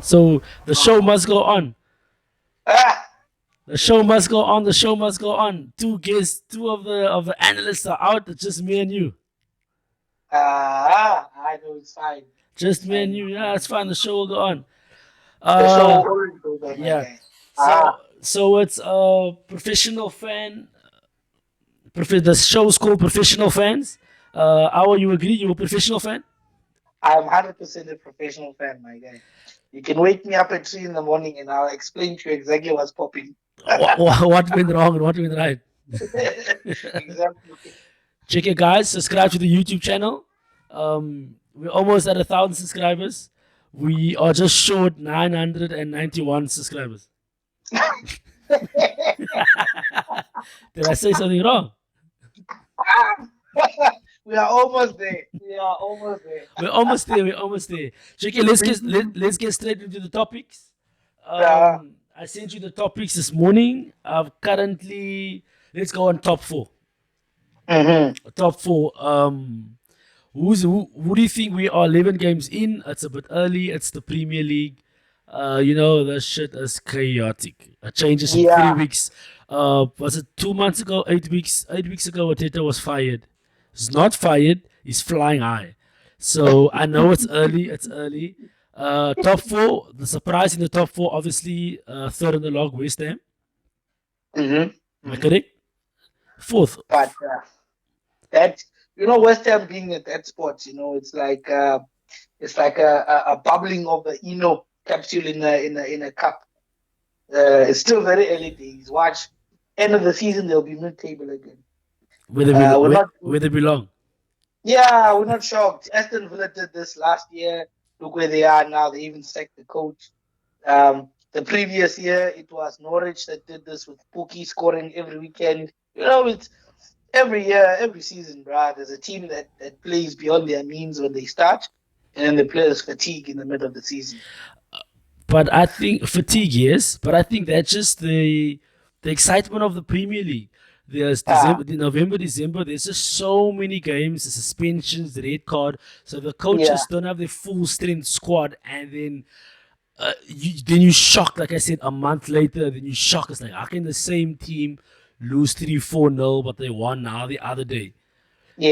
So the show must go on. Ah, The show must go on. The show must go on. Two guests, two of the analysts are out. It's just me and you. I know it's fine. Just It's me and fine. you. Yeah, it's fine. The show will go on. The show Uh, already goes on, my yeah. guy. So Ah, so it's a professional fan. The show's called Professional Fans. Our, you agree? You're a professional fan? I'm 100% a professional fan, my guy. You can wake me up at 3 in the morning and I'll explain to you exactly what's popping. What went wrong and what went right? Exactly. Check it, guys. Subscribe to the YouTube channel. We're almost at 1,000 subscribers. We are just short 991 subscribers. Did I say something wrong? We are almost there. We are almost there. We're almost there. We're almost there. Check it. Let's get straight into the topics. Uh, I sent you the topics this morning. I've currently let's go on top four. mhm. Top four. Who do you think we are 11 games in? It's a bit early. It's the Premier League. The shit is chaotic. Changes in three Yeah. weeks. Was it 2 months ago? 8 weeks? 8 weeks ago, Arteta was fired. He's not fired. He's flying high. So I know it's early. It's early. Top four. The surprise in the top four, obviously, third in the log, West Ham. hmm Am I hmm correct? Fourth. But that West Ham being at that spot, it's like a bubbling of the capsule in a cup. It's still very early days. Watch end of the season they'll be mid-table again. Where they, We're where, not. where they belong. Yeah, we're not shocked. Aston Villa did this last year. Look where they are now. They even sacked the coach. The previous year, it was Norwich that did this with Pookie scoring every weekend. It's every year, every season, bruh. There's a team that plays beyond their means when they start, and then the players fatigue in the middle of the season. But I think fatigue, yes. But I think that's just the excitement of the Premier League. There's Ah, November, December. There's just so many games, the suspensions, the red card. So the yeah, coaches don't have their full strength squad, and then you shocked. Like I said, a month later, then you shock. It's like how can the same team lose 3-4-0, but they won now the other day?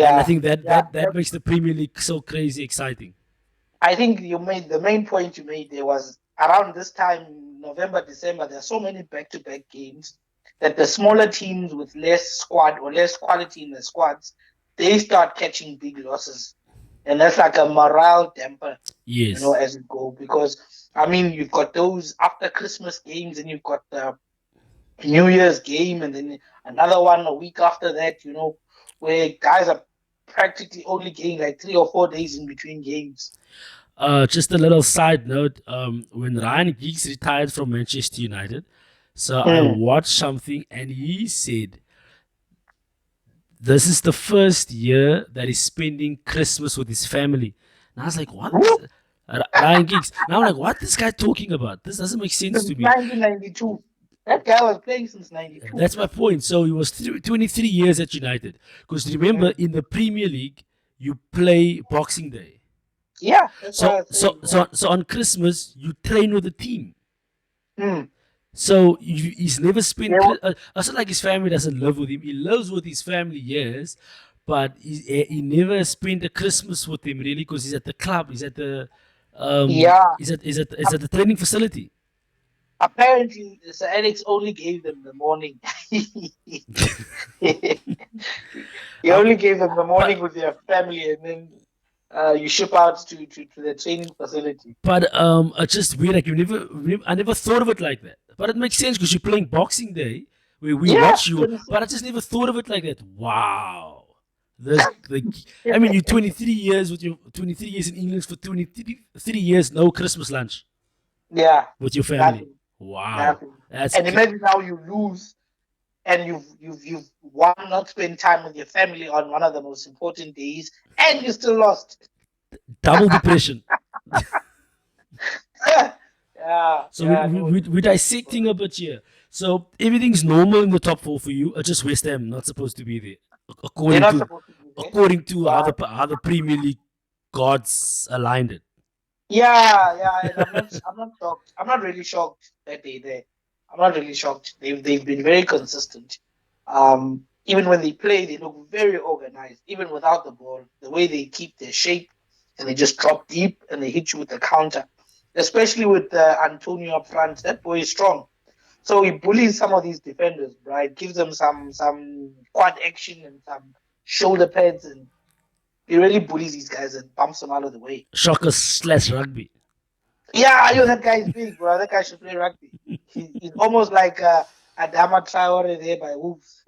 And I yeah, think that yeah. that makes the Premier League so crazy exciting. I think you made the main point you made there was around this time, November, December, there are so many back-to-back games that the smaller teams with less squad or less quality in the squads, they start catching big losses. And that's like a morale damper, Yes. as you go. Because I mean you've got those after Christmas games and you've got the New Year's game and then another one a week after that, where guys are practically only getting like 3 or 4 days in between games. Just a little side note. When Ryan Giggs retired from Manchester United, so I Mm. watched something and he said this is the first year that he's spending Christmas with his family. And I was like, what? Ryan Giggs. Now I'm like, what this guy talking about? This doesn't make sense Since to me. 1992. That guy was playing since 92. That's my point. So he was 23 years at United. Because remember, Mm. in the Premier League, you play Boxing Day. Yeah, that's what I So was so saying. Yeah. so so on Christmas you train with the team. Mm. So he's never spent. They were, It's not like his family doesn't live with him. He lives with his family, yes, but he never spent a Christmas with him really because he's at the club. He's at the yeah. he's at the training facility. Apparently, Sir Alex only gave them the morning. He Uh, only gave them the morning but with their family, and then you ship out to the training facility. it's just weird. Like I never thought of it like that. But it makes sense because you're playing Boxing Day where we Yeah, watch you. 26. But I just never thought of it like that. Wow. I mean, you're 23 years with your 23 years in England for 23 years, no Christmas lunch Yeah, with your family. nothing, Wow, nothing. that's And imagine how you lose, and you've won not spend time with your family on one of the most important days, and you still lost. double depression. Yeah, So yeah, no. we're dissecting a bit here. So everything's normal in the top four for you. Just West Ham not supposed to be there, They're according not to supposed to be there, according to but how the Premier League gods aligned it. Yeah, and I'm not shocked. I'm not really shocked that they there. I'm not really shocked. They've been very consistent. Even when they play, they look very organized. Even without the ball, the way they keep their shape and they just drop deep and they hit you with the counter. Especially with Antonio up front, that boy is strong. So he bullies some of these defenders, right? Gives them some quad action and some shoulder pads, and he really bullies these guys and bumps them out of the way. Shocker slash rugby. Yeah, yo, that guy is big, bro. That guy should play rugby. He's almost like Adama Traore there by Wolves.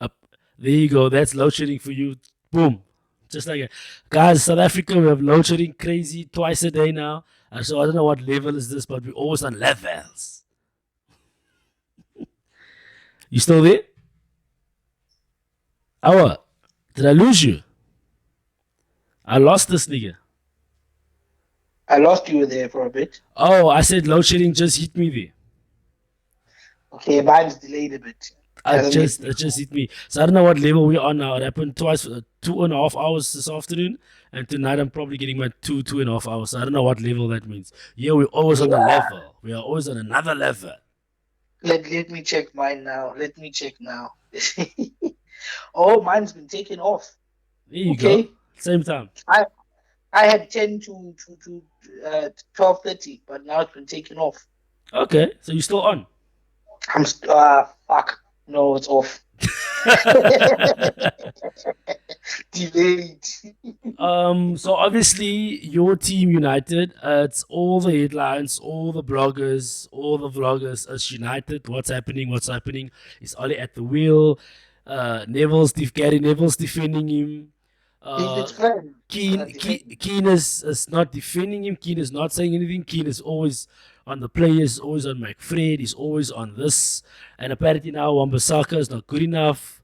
Up there you go. That's load shedding for you. Boom. Just like it. Guys, South Africa, we have load shedding crazy twice a day now. So I don't know what level is this, but we're always on levels. You still there? Awa, did I lose you? I lost this nigga. I lost you there for a bit. Oh, I said load shedding just hit me there. Okay, mine's delayed a bit. Hasn't hit me. It just hit me. So I don't know what level we're on now. It happened twice, 2.5 hours this afternoon, and tonight I'm probably getting my 2.5 hours. So I don't know what level that means. Yeah, we're always on a Yeah. level. We are always on another level. Let me check mine now. Let me check now. Oh, mine's been taken off. There you go. Okay. Same time. I I had 10 to 12:30, but now it's been taken off. Okay, so you're still on. Fuck. No, it's off. Delayed. So obviously your team United, it's all the headlines, all the bloggers, all the vloggers. It's United. What's happening? What's happening? Is Ollie at the wheel? Gary Neville's defending him. It's Uh, fine. Keen is not defending him. Keen is not saying anything. Keen is always on the players, always on McFred. He's always on this. And apparently now Wambasaka is not good enough.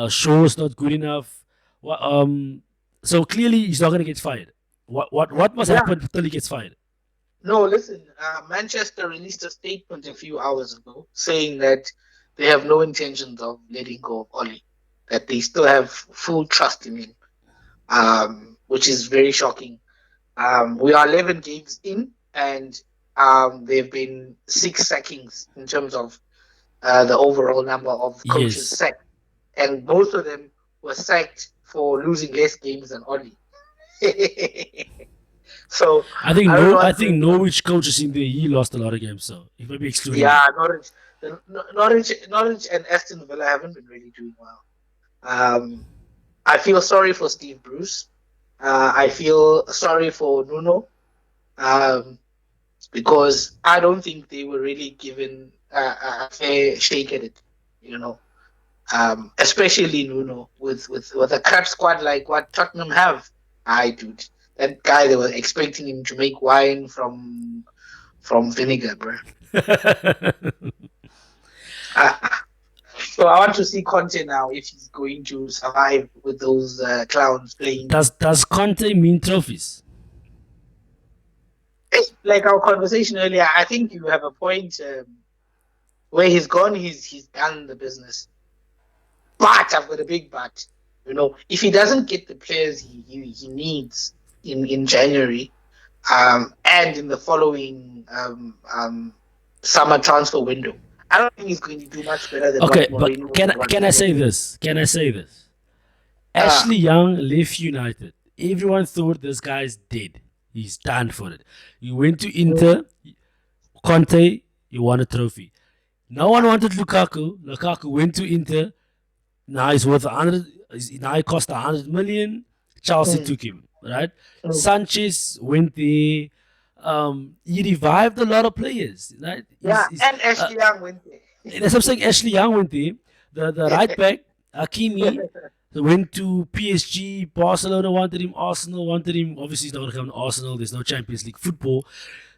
Shaw is not good enough. So clearly he's not going to get fired. What must Yeah. happen until he gets fired? No, listen. Manchester released a statement a few hours ago saying that they have no intentions of letting go of Oli. That they still have full trust in him. Which is very shocking. We are 11 games in, and there have been 6 sackings in terms of the overall number of coaches Yes. sacked, and most of them were sacked for losing less games than Oli. So I think I don't know no. I what think to, Norwich coaches in there. He lost a lot of games, so he might be excluding him. yeah, Norwich and Aston Villa haven't been really doing well. Um, I feel sorry for Steve Bruce. I feel sorry for Nuno. Um, because I don't think they were really given a fair shake at it, you know. Especially Nuno with a crap squad like what Tottenham have. I dude, that guy they were expecting him to make wine from vinegar, bro. Uh, so I want to see Conte now if he's going to survive with those clowns playing. does Conte mean trophies? Like our conversation earlier, I think you have a point. Where he's gone, he's done the business. But I've got a big but. If he doesn't get the players he needs in January, and in the following summer transfer window, I don't think he's going to do much better than Okay, what but Mourinho can I was say doing. this? Can I say this? Ah, Ashley Young left United. Everyone thought this guy's dead. He's done for it. He went to Inter. Conte, he won a trophy. No one wanted Lukaku. Lukaku went to Inter. Now he's worth 100. Now he cost 100 million. Chelsea mm, took him, right? mm. Sanchez went there. He revived a lot of players, right? Yeah, He's and Ashley Young went that's what I'm saying. Ashley Young went there. The right there. back Hakimi went to PSG. Barcelona wanted him. Arsenal wanted him. Obviously, he's not going to come to Arsenal. There's no Champions League football.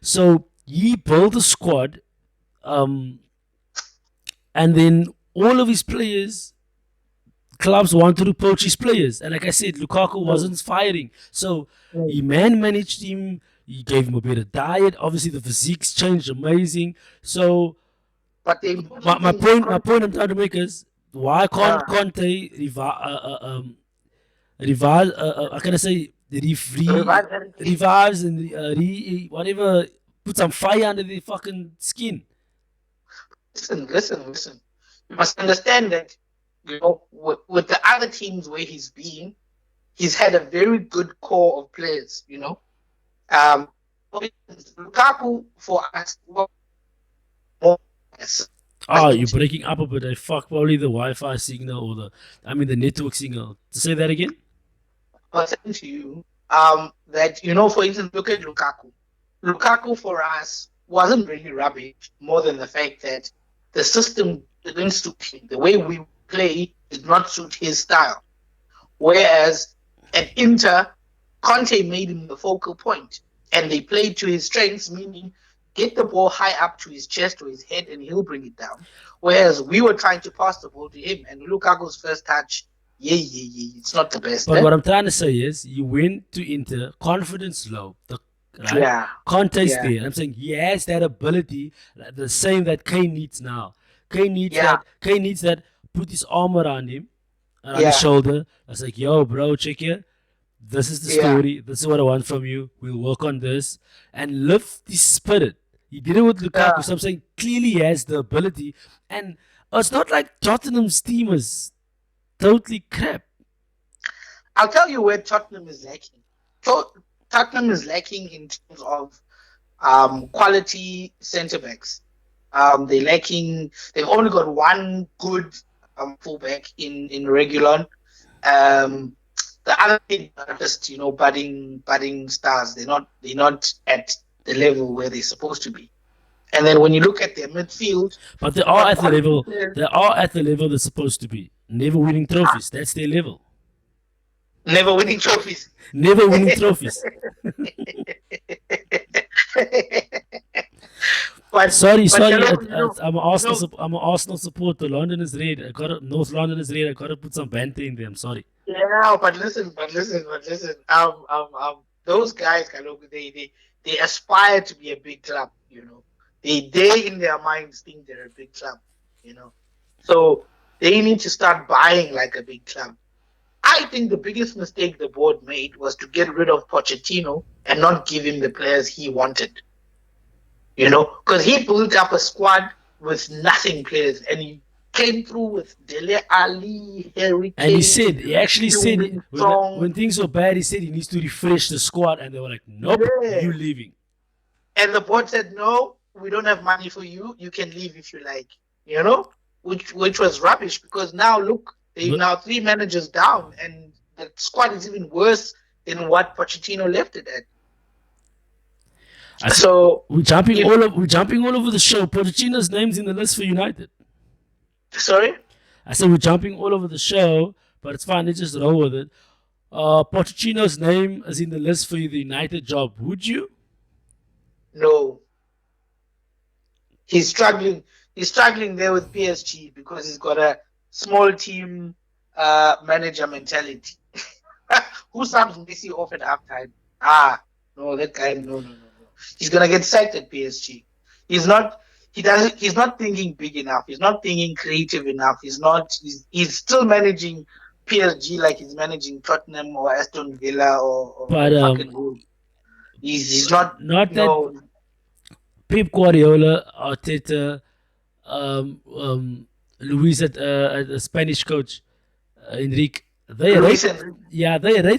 So he built a squad, um, and then all of his players, clubs wanted to poach his players. And like I said, Lukaku Mm, wasn't firing. So he mm. man managed him. He gave him a better diet. Obviously, the physiques changed amazing. So But the important thing with my Conte, point I'm trying to make is why can't uh, Conte revise? How can I say? Revive Harry Kane. revives and whatever, put some fire under the fucking skin. Listen. You must understand that, with the other teams where he's been, he's had a very good core of players, For instance, Lukaku for us was more Oh, you're breaking up a bit. I fuck probably the Wi-Fi signal the network signal. To say that again? I was saying to you, that, for instance, look at Lukaku. Lukaku for us wasn't really rubbish, more than the fact that the system didn't suit him. The way we play did not suit his style. Whereas at Inter, Conte made him the focal point, and they played to his strengths, meaning get the ball high up to his chest or his head, and he'll bring it down. Whereas we were trying to pass the ball to him, and Lukaku's first touch, it's not the best. But what I'm trying to say is, you went to Inter, confidence low. Right? Yeah. Conte's there. And I'm saying he has that ability, the same that Kane needs now. Kane needs that. Put his arm around him, around his shoulder. I was like, yo, bro, check here. This is the story. This is what I want from you. We'll work on this and lift the spirit. He did it with Lukaku. So I'm saying clearly he has the ability, and it's not like Tottenham's team is totally crap. I'll tell you where Tottenham is lacking. Tottenham is lacking in terms of quality centre backs. They're lacking. They've only got one good fullback in Reguilon. The other thing are just budding stars. They're not at the level where they're supposed to be. And then when you look at their midfield, but they are at the level. They are at the level they're supposed to be. Never winning trophies. That's their level. Never winning trophies. Never winning trophies. Sorry. I'm an Arsenal supporter. London is red. North London is red. I gotta put some banter in there. I'm sorry. Yeah, but listen. Those guys, they aspire to be a big club. They in their minds think they're a big club. So they need to start buying like a big club. I think the biggest mistake the board made was to get rid of Pochettino and not give him the players he wanted. Because he built up a squad with nothing players, and he came through with Dele Alli, Harry Kane. And he actually said, when things were bad, he said he needs to refresh the squad, and they were like, nope, you're leaving. And the board said, no, we don't have money for you. You can leave if you like. Which was rubbish, because now look, they're now 3 managers down, and the squad is even worse than what Pochettino left it at. So we're jumping all over the show. Pochettino's name's in the list for United. Sorry? I said we're jumping all over the show, but it's fine. Let's just roll with it. Pochettino's name is in the list for the United job. Would you? No. He's struggling. He's struggling there with PSG because he's got a small team manager mentality. Who subs Messi off at halftime? No, that guy. No. He's gonna get sacked at PSG. He's not thinking big enough. He's not thinking creative enough. He's still managing PSG like he's managing Tottenham or Aston Villa or fucking he's not that. Pep Guardiola, Arteta, Luis at the Spanish coach, Enrique. They rate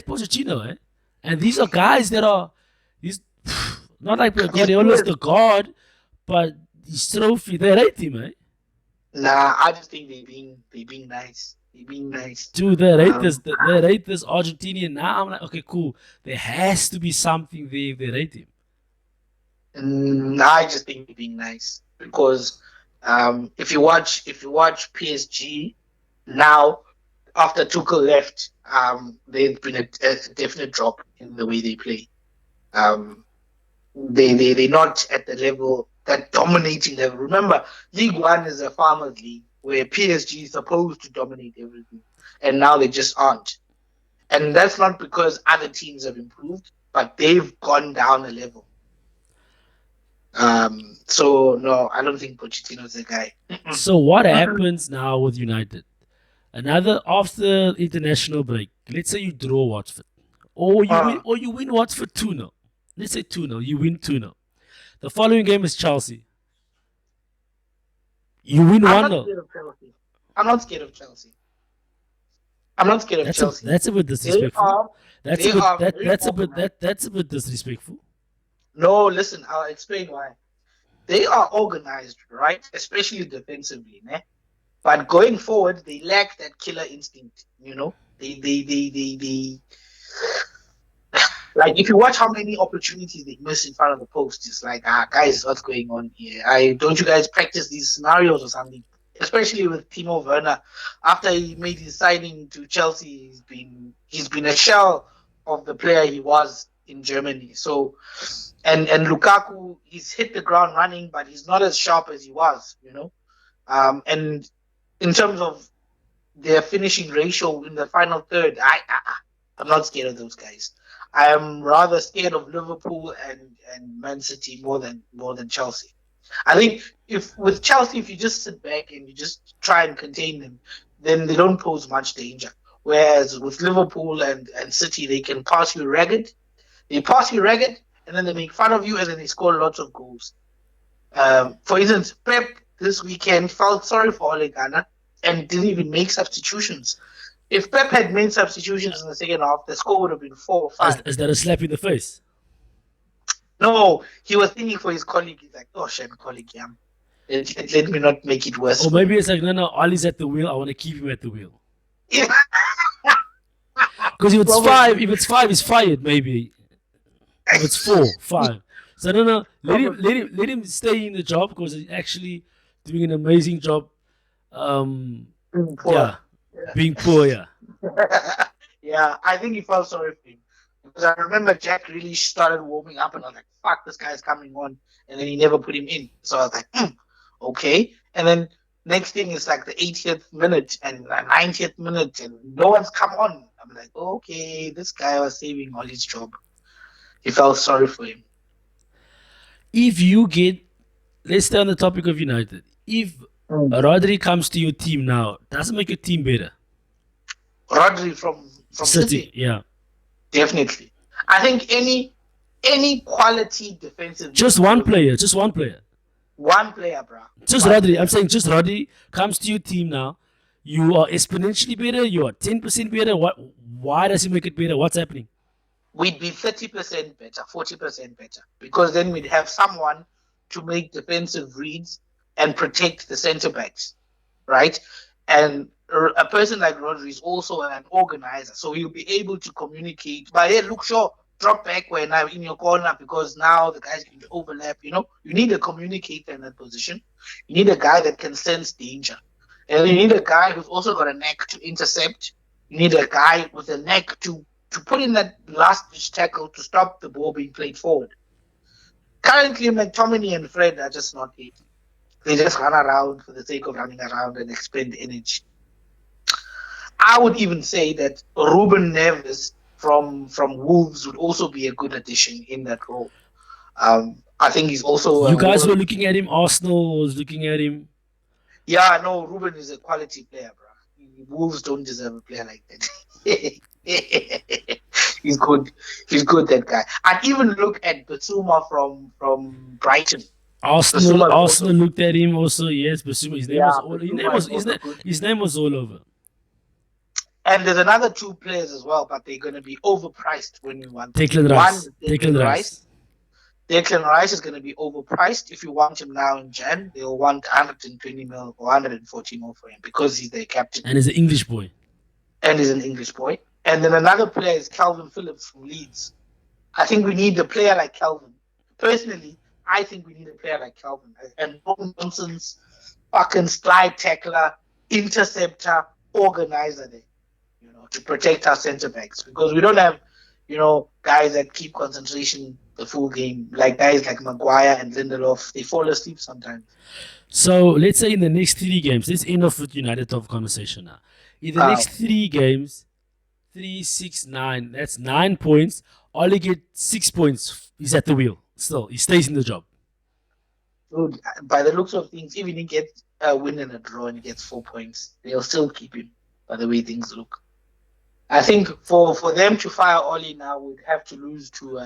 Pochettino, and these are guys that are not like Guardiola's the god, but his trophy, they rate him, Nah, I just think they're being nice. They're being nice. Dude, they rate this Argentinian. Now I'm like, okay, cool. There has to be something there if they rate him. I just think they're being nice because if you watch PSG now, after Tuchel left, there's been a definite drop in the way they play. They're not at the level, that dominating level. Remember, League One is a farmers' league where PSG is supposed to dominate everything, and now they just aren't. And that's not because other teams have improved, but they've gone down a level. So no, I don't think Pochettino's the guy. So what happens now with United? After international break, let's say you draw Watford. Uh, or you win Watford 2-0. Let's say 2-0. You win 2-0. The following game is Chelsea. You win I'm not 1-0. scared of Chelsea. I'm not scared of Chelsea. I'm not scared of Chelsea. That's a bit They disrespectful. are That's a they bit are very organized. that's a bit disrespectful. No, listen, I'll explain why. They are organized, right? Especially defensively, né? But going forward, they lack that killer instinct. They like if you watch how many opportunities they miss in front of the post, it's like, guys, what's going on here? I don't you guys practice these scenarios or something? Especially with Timo Werner, after he made his signing to Chelsea, he's been a shell of the player he was in Germany. So, and Lukaku, he's hit the ground running, but he's not as sharp as he was. And in terms of their finishing ratio in the final third, I'm not scared of those guys. I am rather scared of Liverpool and Man City more than Chelsea. I think if with Chelsea, if you just sit back and you just try and contain them, then they don't pose much danger. Whereas with Liverpool and City, they can pass you ragged. They pass you ragged, and then they make fun of you, and then they score lots of goals. For instance, Pep this weekend felt sorry for Ole Gunnar and didn't even make substitutions. If Pep had made substitutions in the second half, the score would have been 4 or 5. Is that a slap in the face? No, he was thinking for his colleague. He's like, "Oh, shame, colleague, yeah. Let me not make it worse Or for maybe him." it's like, no, Ollie's at the wheel. I want to keep him at the wheel. Yeah, Because probably, if it's five, he's fired. Maybe if it's 4, 5. So I don't know. probably. Let him stay in the job because he's actually doing an amazing job. Poor. Yeah, being poor. Yeah, Yeah, I think he felt sorry for him because I remember Jack really started warming up, and I was like, "Fuck, this guy's coming on," and then he never put him in. So I was like, "Okay." And then next thing is like the 80th minute and the 90th minute, and no one's come on. I'm like, "Okay, this guy was saving all his job." He felt sorry for him. if you get, let's stay on the topic of United. If Mm. Rodri comes to your team now, doesn't make your team better. Rodri from City, City, yeah. definitely. I think any quality defensive Just one midfielder, player, just one player. one player, bro, Just one Rodri. I'm player. saying just Rodri comes to your team now. You are exponentially better. You are 10% better. What? Why does he make it better? What's happening? We'd be 30% better, 40% better, because then we'd have someone to make defensive reads and protect the centre backs, right? And a person like Rodri is also an organizer, so he'll be able to communicate. But hey, look, sure, drop back when I'm in your corner because now the guys can overlap. You need a communicator in that position. You need a guy that can sense danger, and you need a guy who's also got a knack to intercept. You need a guy with a knack to put in that last ditch tackle to stop the ball being played forward. Currently, McTominay and Fred are just not it. They just run around for the sake of running around and expend energy. I would even say that Ruben Neves from Wolves would also be a good addition in that role. I think he's also You a guys were world. looking at him. Arsenal was looking at him. Yeah, no, Ruben is a quality player, bro. Wolves don't deserve a player like that. He's good. He's good, that guy. And even look at Batsuma from Brighton. Batsuma is Arsenal also looked at him also. Yes, but his name was yeah, all. Batsuma is also good. His name was all over. And there's another two players as well, but they're going to be overpriced when we want them. Declan One Rice. is Declan Declan Rice. Rice. Declan Rice is going to be overpriced. If you want him now in Jan, they'll want 120 mil or 140 mil for him because he's their captain And he's an English boy. and he's an English boy. And then another player is Calvin Phillips from Leeds. I think we need a player like Calvin. Personally, I think we need a player like Calvin. And no nonsense, fucking slide tackler, interceptor, organizer there, to protect our centre backs. Because we don't have, guys that keep concentration the full game. Like guys like Maguire and Lindelof, they fall asleep sometimes. So let's say in the next 3 games, let's end off with United top conversation now. In the Uh, next 3 games, 3, 6, 9, that's 9 points. Ollie get 6 points. He's at the wheel. Still, he stays in the job. Dude, by the looks of things, even if he gets a win and a draw and he gets 4 points, they'll still keep him by the way things look. I think for them to fire Oli now, we'd have to lose to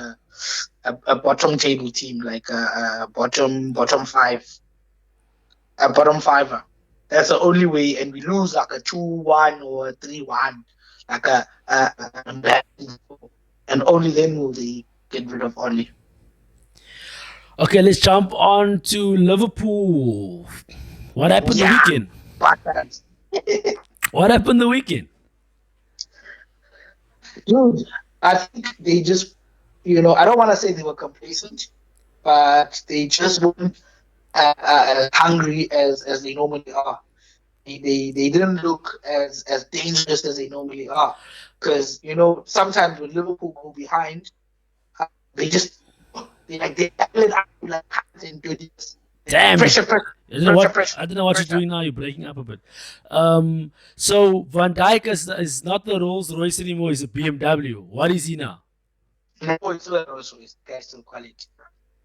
a bottom table team like a bottom five, a bottom fiver. That's the only way, and we lose like a 2-1 or a 3-1, like a embarrassing score. And only then will they get rid of Oli. Okay, let's jump on to Liverpool. What happened the Yeah, weekend? but What happened the weekend? dude, I think they just, I don't want to say they were complacent, but they just weren't as hungry as they normally are. They didn't look as dangerous as they normally are. Because, sometimes when Liverpool go behind, they just they tackle it out like cats in 20 years. Damn. Pressure, I don't know what you're doing now. You're breaking up a bit. So Van Dijk is not the Rolls Royce anymore. He's a BMW. What is he now? No, it's still also it's guy's still quality.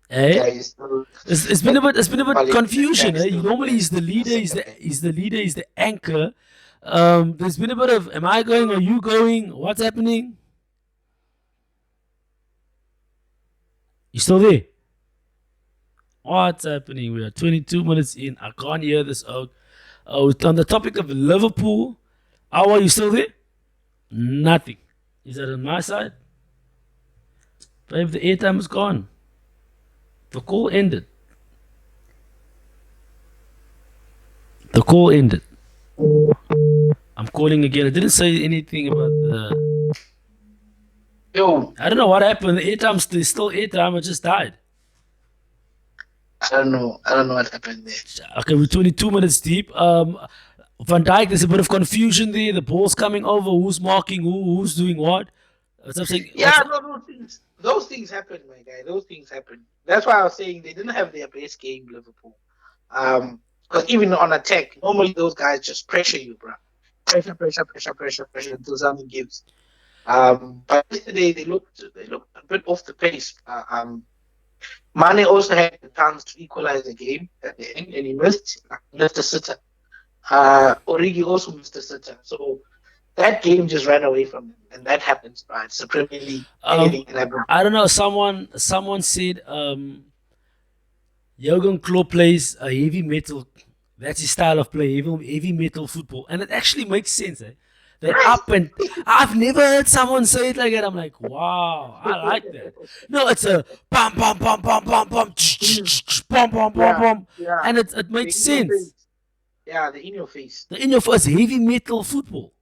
Eh? It's been a bit confusion. Eh? Normally he's the leader. He's the anchor. There's been a bit of, am I going? Are you going? What's happening? You still there? What's happening? We are 22 minutes in. I can't hear this out. Oh, on the topic of Liverpool, how are you still there? Nothing. Is that on my side? Babe, the airtime is gone. The call ended. The call ended. I'm calling again. I didn't say anything about the. Yo, I don't know what happened. The airtime's still airtime. It just died. I don't know what happened there. Okay, we're 22 minutes deep. Van Dijk, there's a bit of confusion there. The ball's coming over. Who's marking who? Who's doing what? Yeah, no, those things happen, my guy. Those things happen. That's why I was saying they didn't have their best game, Liverpool. Because even on attack, normally those guys just pressure you, bro. Pressure until something gives. But yesterday they looked a bit off the pace. Mane also had the chance to equalize the game at the end, and he missed a sitter. Origi also missed a sitter. So that game just ran away from him, and that happens, right? It's the Premier League. I don't know. Someone said Jurgen Klopp plays a heavy metal. That's his style of play, heavy metal football, and it actually makes sense. Eh? They're up and I've never heard someone say it like that. I'm like, wow, I like that. No, it's a bam, bam, bam, bam, bam, bam, bam, bam, bam, and it makes sense. Yeah, the in your face. The in your face, heavy metal football.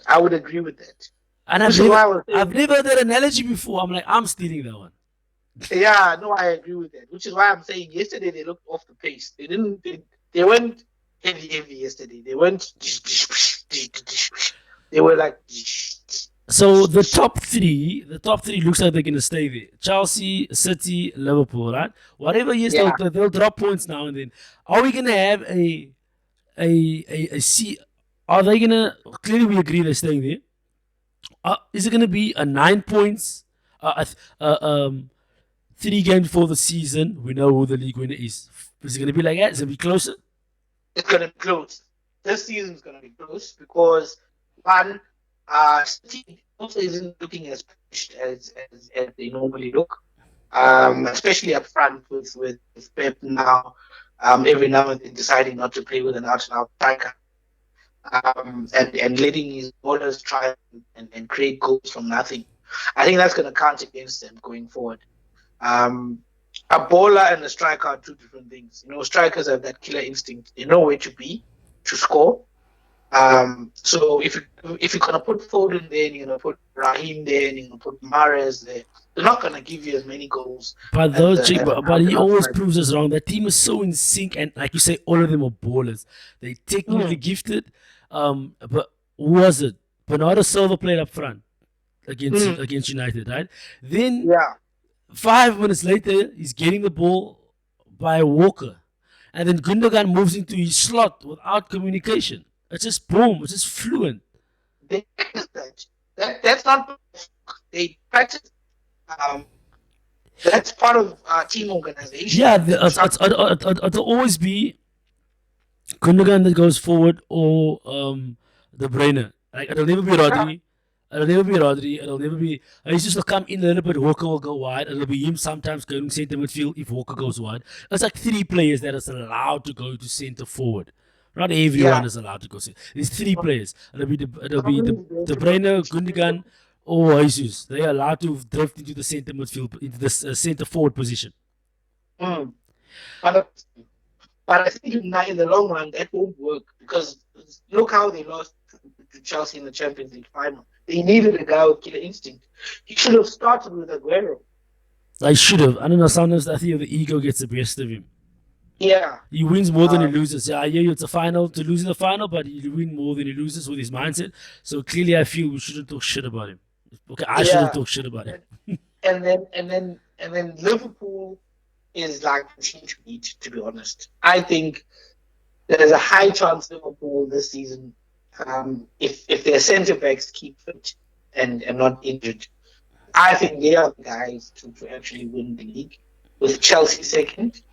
I would agree with that. And I've never heard that analogy before. I'm like, I'm stealing that one. Yeah, no, I agree with that. Which is why I'm saying yesterday they looked off the pace. They went heavy yesterday. They went. They were like. So the top three looks like they're gonna stay there. Chelsea, City, Liverpool, right? Whatever years they'll drop points now and then. Are we gonna have a C? Are they gonna? Clearly, we agree they're staying there. Is it gonna be a 9 points? 3 games before the season, we know who the league winner is. Is it gonna be like that? Is it gonna be closer? It's gonna be close. This season's gonna be close because one, City also isn't looking as pushed as they normally look. Especially up front with Pep now. Every now and then deciding not to play with an out-and-out striker. And letting his ballers try and create goals from nothing. I think that's going to count against them going forward. A baller and a striker are two different things. Strikers have that killer instinct. They know where to be to score. So if you're gonna put Foden there, and you're gonna put Raheem there, and you're gonna put Mahrez there, they're not gonna give you as many goals. But he always proves us wrong. That team is so in sync, and like you say, all of them are ballers. They technically gifted. But who was it? Bernardo Silva played up front against United, right? Then 5 minutes later, he's getting the ball by Walker, and then Gundogan moves into his slot without communication. It's just boom. It's just fluent. They practice that. That's not. They practice. That's part of team organization. Yeah, it'll always be Gundogan that goes forward or De Bruyne. Like it'll never be Rodri. It'll never be Rodri. It'll never be. He's just to come in a little bit. Walker will go wide. It'll be him sometimes going centre midfield if Walker goes wide. It's like 3 players that is allowed to go to centre forward. Not everyone is allowed to go centre. There's 3 players. It'll be the De Bruyne, Gundogan, or Jesus. They are allowed to drift into the centre midfield, into the centre forward position. Mm. But, but I think in the long run that won't work because look how they lost to Chelsea in the Champions League final. They needed a guy with killer instinct. He should have started with Aguero. I should have. I don't know. Sometimes I think the ego gets the best of him. Yeah. He wins more than he loses. Yeah, I hear you. It's a final to lose in the final, but he win more than he loses with his mindset. So clearly, I feel we shouldn't talk shit about him. Okay, I shouldn't talk shit about him. And then Liverpool is like the team to beat. To be honest, I think there's a high chance Liverpool this season, if their centre backs keep fit and not injured, I think they are the guys to actually win the league with Chelsea second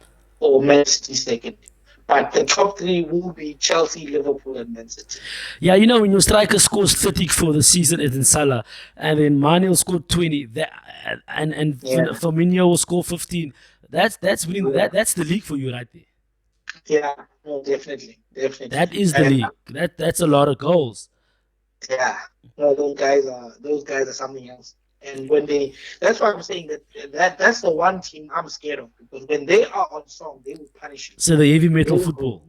or Man City second. But the top 3 will be Chelsea, Liverpool, and Man City. Yeah, when your striker scores 30 for the season, it's in Salah, and then Mane will score 20, and Firmino will score 15. That's winning. That's the league for you right there. Yeah, no, definitely. That is the league. That's a lot of goals. Yeah, no, those guys are something else. And that's why I'm saying that's the one team I'm scared of because when they are on song, they will punish you. So the heavy metal football.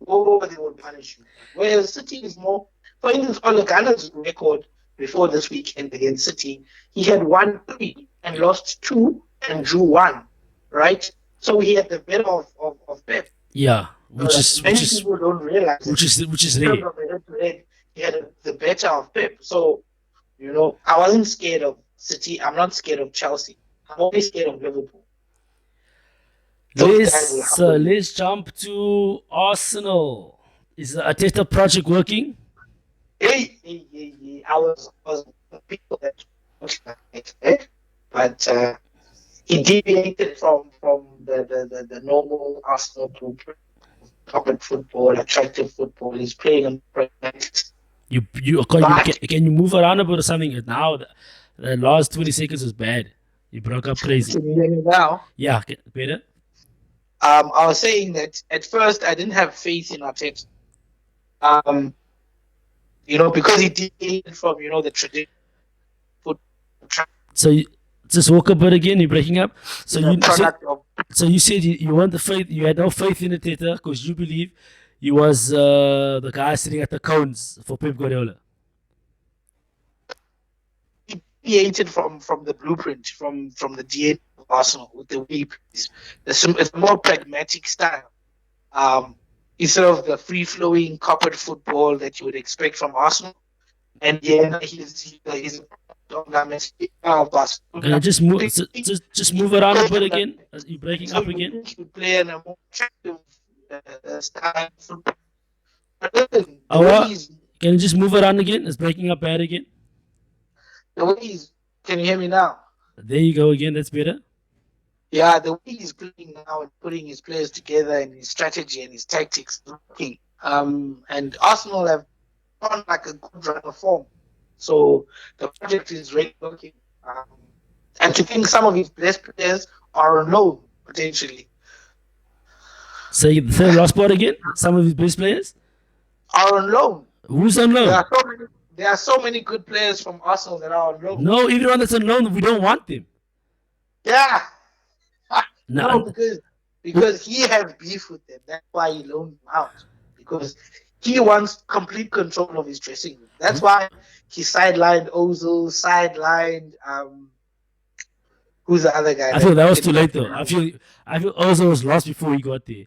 Oh, they will punish you. Whereas City is more, for instance, Ole Gunner's record before this weekend against City, he had won 3 and lost 2 and drew 1, right? So he had the better of Pep. Yeah, many people don't realize which is rare. He had the better of Pep. So I wasn't scared of City. I'm not scared of Chelsea. I'm only scared of Liverpool. Let's jump to Arsenal. Is the Arteta project working? I was people that but he deviated from the normal Arsenal blueprint. Pocket football, attractive football. He's playing on pragmatics. Can you move around a bit or something? Now the last 20 seconds was bad. You broke up crazy. Can you hear me now? Yeah, better. I was saying that at first I didn't have faith in Arteta. Because he deviated from the traditional football. So just walk a bit again. You're breaking up. So you said you want the faith. You had no faith in Arteta because you believe he was the guy sitting at the cones for Pep Guardiola. He deviated from the blueprint, from the DNA of Arsenal with the way he plays. It's a more pragmatic style. Instead of the free-flowing corporate football that you would expect from Arsenal. And he's Can I just move around a bit again? You're breaking up again. He should play in a more attractive style football. Can you just move around again? It's breaking up bad again. Can you hear me now? There you go again. That's better. Yeah, the way he's playing now and putting his players together and his strategy and his tactics is working. And Arsenal have gone like a good run of form. So the project is really working. And to think some of his best players are on loan, potentially. Say the last part again. Some of his best players are on loan. Who's on loan? There are so many good players from Arsenal that are on loan. No, everyone that's on loan, we don't want them. Yeah. No, because he has beef with them. That's why he loaned them out. Because he wants complete control of his dressing room. That's why he sidelined Ozil, sidelined who's the other guy? I feel that was too late though. I feel Ozil was lost before he got there.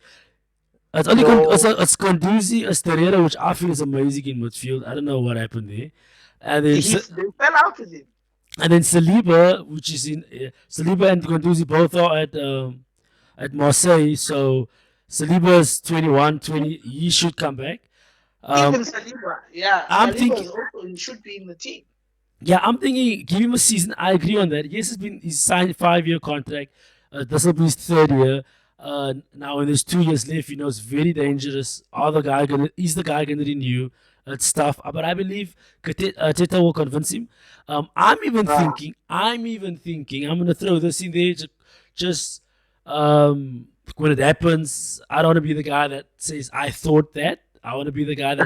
It's only it's Conduzi, Esterera, which I feel is amazing in midfield. I don't know what happened there. And then they fell out with him. And then Saliba, which is in Saliba and Conduzi both are at Marseille. So Saliba's 21, 20. He should come back. Even Saliba, yeah. I'm Saliba thinking also, he should be in the team. Yeah, I'm thinking give him a season. I agree on that. Yes, he's signed a 5-year contract. This will be his 3rd year. Now, when there's 2 years left, it's very dangerous. Is the guy going to renew? It's tough, but I believe Arteta will convince him. I'm even Ah, thinking. I'm going to throw this in there. Just when it happens, I don't want to be the guy that says I thought that. I want to be the guy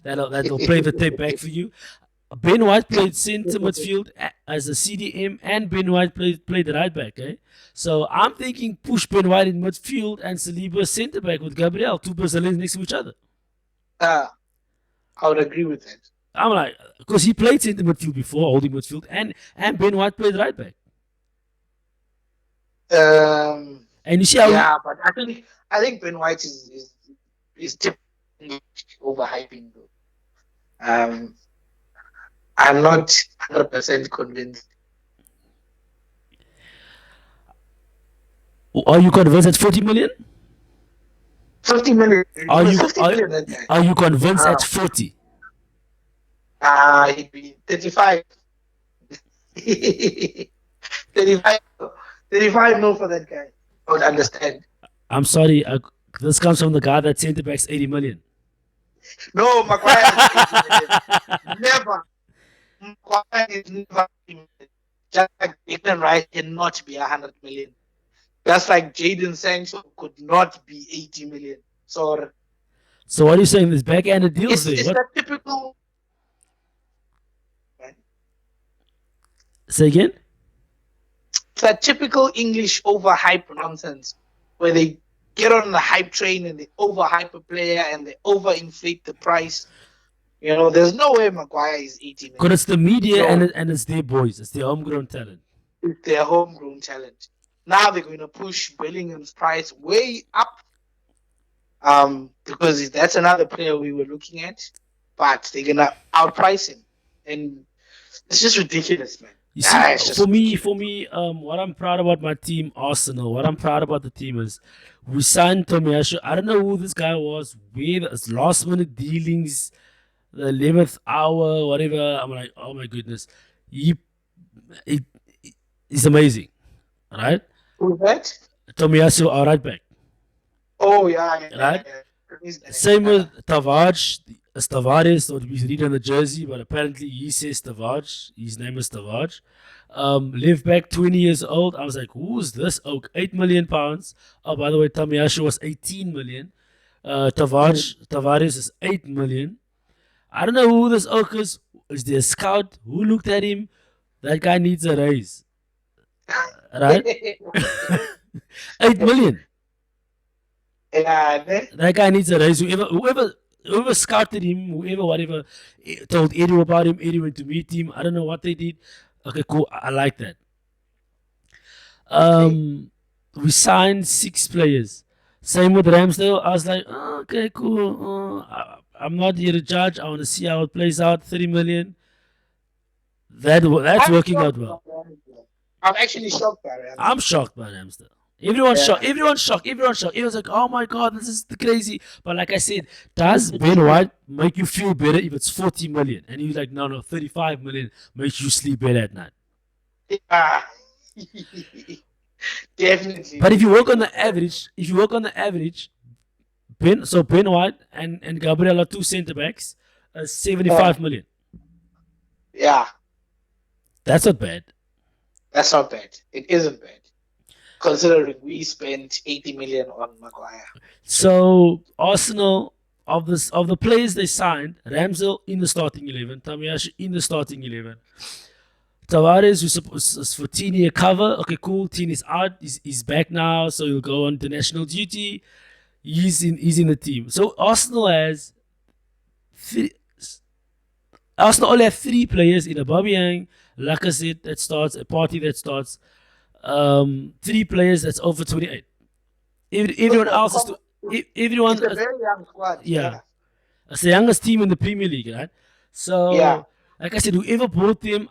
that'll play the tape back for you. Ben White played centre midfield as a CDM, and Ben White played right back. Eh? So I'm thinking push Ben White in midfield and Saliba centre back with Gabriel, two Brazilians next to each other. ah, I would agree with that. I'm like, because he played centre midfield before, holding midfield, and Ben White played right back. Um, And you see how yeah, but I think Ben White is typically overhyping though. Um, I'm not 100% convinced. are you convinced at 40 million? 50 million, Are you 50 are, million that guy. are you convinced Ah, at 40? he'd be 35. 35, 35 no for that guy. I would understand. I'm sorry. This comes from the guy that centre backs 80 million. No, Maguire is 80 million. Never. Maguire is never 80 million. Just like Declan Rice cannot be 100 million. That's like Jaden Sancho could not be 80 million. So So what are you saying? There's backhanded deals there. it's What? that typical. Say again? It's that typical English overhype nonsense where they get on the hype train and they overhype a player and they overinflate the price. There's no way Maguire is 80 Because million. it's the media No, and it's their boys. It's their homegrown talent. it's their homegrown talent. Now they're going to push Bellingham's price way up because that's another player we were looking at, but they're going to outprice him. And it's just ridiculous, man. You see, It's just ridiculous. for me, what I'm proud about my team, Arsenal, what I'm proud about the team is we signed Tomiyasu. I don't know who this guy was, where it's last minute dealings, the 11th hour, whatever. I'm like, oh my goodness. He, he he's amazing, right? Who's that? Tomiyasu, our right back, Oh, yeah, yeah, yeah, right? yeah. He's nice. Same with Tavares. It's Tavares, or we read on the jersey, but apparently he says Tavares. His name is Tavares. Left back, 20 years old. I was like, who's this oak? £8 million. Oh, by the way, Tamiyasu was 18 million. Tavares is 8 million. I don't know who this oak is. Is there a scout? Who looked at him? That guy needs a raise, right? 8 million. Yeah, ne? That guy needs a raise. Whoever scouted him, whatever, told Edu about him. Edu went to meet him. I don't know what they did. Okay, cool. I like that. Okay. We signed 6 players. Same with Ramsdale. I was like, oh, okay, cool. I'm not here to judge. I want to see how it plays out. 30 million. That's I'm working out shocked well. by Ramsdale. I'm actually shocked by I'm Ramsdale. shocked by Ramsdale. Everyone's Yeah. shocked. Everyone's shocked. Everyone's shocked. Everyone's like, oh my god, this is crazy. But like I said, does Ben White make you feel better if it's 40 million? And he's like, no, 35 million makes you sleep better at night. Yeah. Definitely. But if you work on the average, Ben White and Gabriel are two centre backs, 75 million. Yeah, That's not bad. that's not bad. It isn't bad. Considering we spent 80 million on Maguire. So Arsenal of the players they signed, Ramsdale in the starting 11, Tamiyasu in the starting 11. Tavares, who's for Tini a cover. Okay, cool. Tini's out. He's back now, so he'll go on international duty. He's in the team. So Arsenal only have 3 players in Aubameyang, Lacazette that starts, a party that starts. 3 players that's over 28. Everyone else is everyone. It's a very young squad. Yeah, it's the youngest team in the Premier League, right? So, Yeah. like I said, whoever bought them,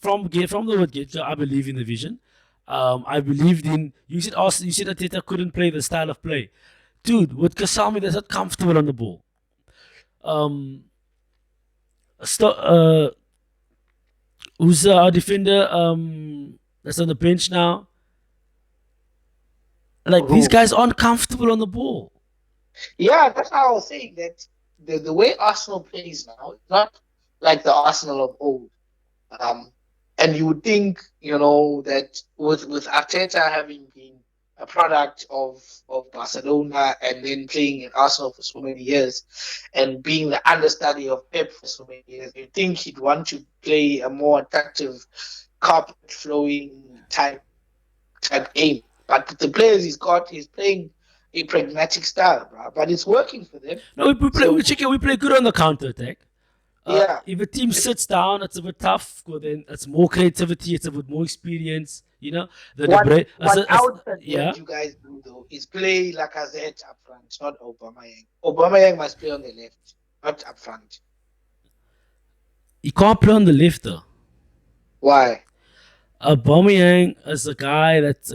from the word get, I believe in the vision. I believed in. You said Arteta couldn't play the style of play, dude. With Kasami, they're not comfortable on the ball. Who's our defender? That's on the bench now. Like these Who? guys aren't comfortable on the ball. Yeah, that's how I was saying that the way Arsenal plays now is not like the Arsenal of old. Um, and you would think, that with Arteta having been a product of Barcelona and then playing in Arsenal for so many years and being the understudy of Pep for so many years, you think he'd want to play a more attractive, carpet flowing type game. But the players he's got, he's playing a pragmatic style, bro. But it's working for them. No, So we play good on the counter attack. yeah, If a team sits down, it's a bit tough. Well, then it's more creativity. It's a bit more experience. what outfit Yeah. you guys do though is play Lacazette up front, not Aubameyang. Aubameyang must play on the left, not up front. He can't play on the left though. Why? Aubameyang is a guy that's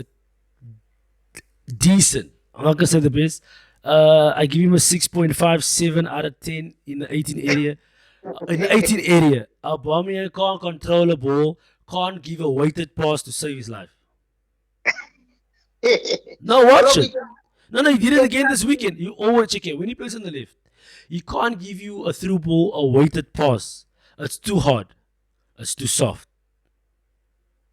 decent. I'm not gonna say the best. I give him a 6.57 out of 10 in the 18 area. In the 18 area, Aubameyang can't control a ball, can't give a weighted pass to save his life. No, watch it. No, he did it again this weekend. You always check it. When he plays on the left, he can't give you a through ball, a weighted pass. It's too hard. It's too soft.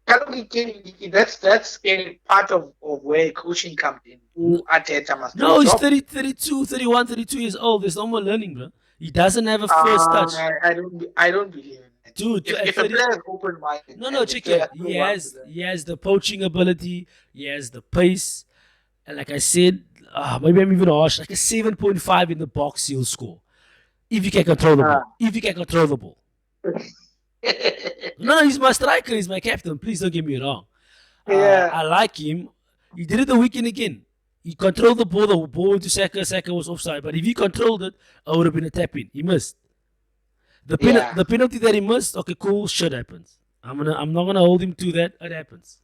That's part of where coaching comes in. Who Arteta must No, he's do. 30, 32, 31, 32 years old. There's no more learning, bro. He doesn't have a first touch. I don't believe in that. Dude, If a player is open-minded, no, check it. He has the poaching ability. He has the pace. And like I said, maybe I'm even harsh. Like a 7.5 in the box, he'll score. If you can control the ball. If you can control the ball. No, he's my striker. He's my captain. Please don't get me wrong. Yeah. I like him. He did it the weekend again. He controlled the ball. The ball went to Saka. Saka was offside. But if he controlled it, I would have been a tap in. He missed. The penalty that he missed, okay, cool, shit happens. I'm not gonna hold him to that. It happens.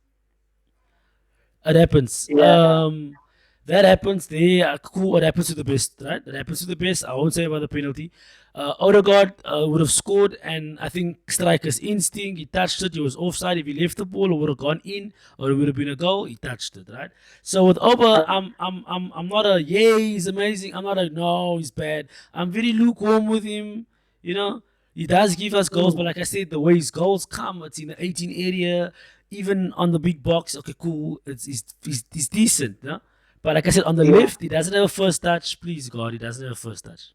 It happens. Yeah. That happens. Cool. It happens to the best, right? It happens to the best. I won't say about the penalty. Odegaard would have scored, and I think striker's instinct. He touched it. He was offside. If he left the ball, it would have gone in, or it would have been a goal. He touched it, right? So with Oba, I'm not a he's amazing. I'm not a no, he's bad. I'm very lukewarm with him. He does give us goals, but like I said, the way his goals come, it's in the 18 area, even on the big box. Okay, cool. He's decent, yeah. But like I said, on the left, he doesn't have a first touch. Please, God, he doesn't have a first touch.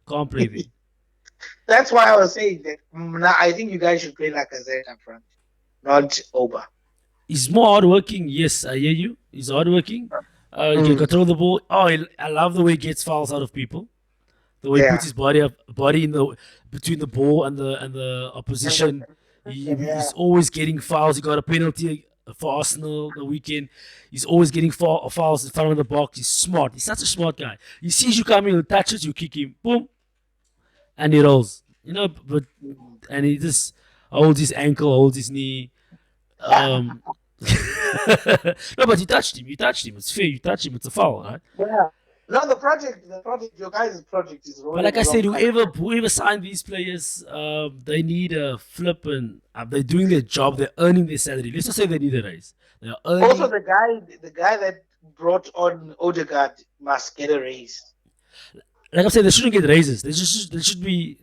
Can't play there. That's why I was saying that I think you guys should play Lacazette up front, not Oba. He's more hardworking. Yes, I hear you. He's hardworking. He can control the ball. I love the way he gets fouls out of people. The way he puts his body in between the ball and the opposition. He's always getting fouls. He got a penalty for Arsenal the weekend. He's always getting fouls in front of the box. He's smart. He's such a smart guy. He sees you coming, he'll touch it, you kick him, boom, and he rolls. And he just holds his ankle, holds his knee. No, but you touched him. It's fair. You touch him. It's a foul, right? Yeah. No, the project, your guys' project is rolling. But like I said, whoever signed these players, they need a flip, and they're doing their job. They're earning their salary. Let's just say they need a raise. They're earning. Also, the guy that brought on Odegaard must get a raise. Like I said, they shouldn't get raises. They should be.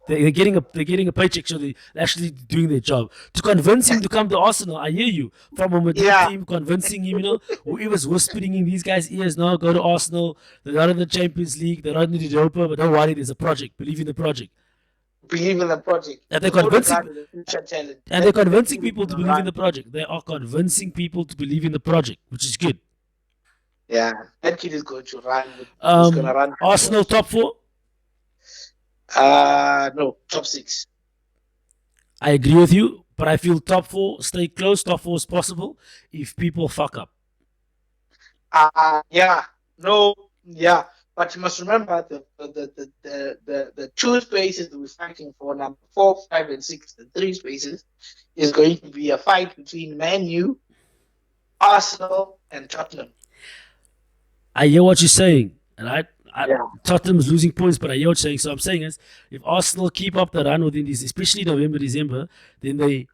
They're getting a paycheck, so they're actually doing their job. To convince him to come to Arsenal, I hear you. From a Madrid team, convincing him, whoever's whispering in these guys' ears, no, go to Arsenal. They're not in the Champions League. They're not in the Europa, but don't worry, there's a project. Believe in the project. Believe in the project. And they're convincing people to believe in the project. They are convincing people to believe in the project, which is good. Yeah, that kid is going to run. He's going to run. Arsenal top 4? No, top 6. I agree with you, but I feel top 4, stay close. Top 4 is possible if people fuck up. But you must remember the 2 spaces that we're fighting for, number 4, 5, and 6, the 3 spaces, is going to be a fight between Man U, Arsenal, and Tottenham. I hear what you're saying, right? Tottenham's losing points, but I hear what you're saying. So I'm saying is, if Arsenal keep up the run within this, especially November, December, then they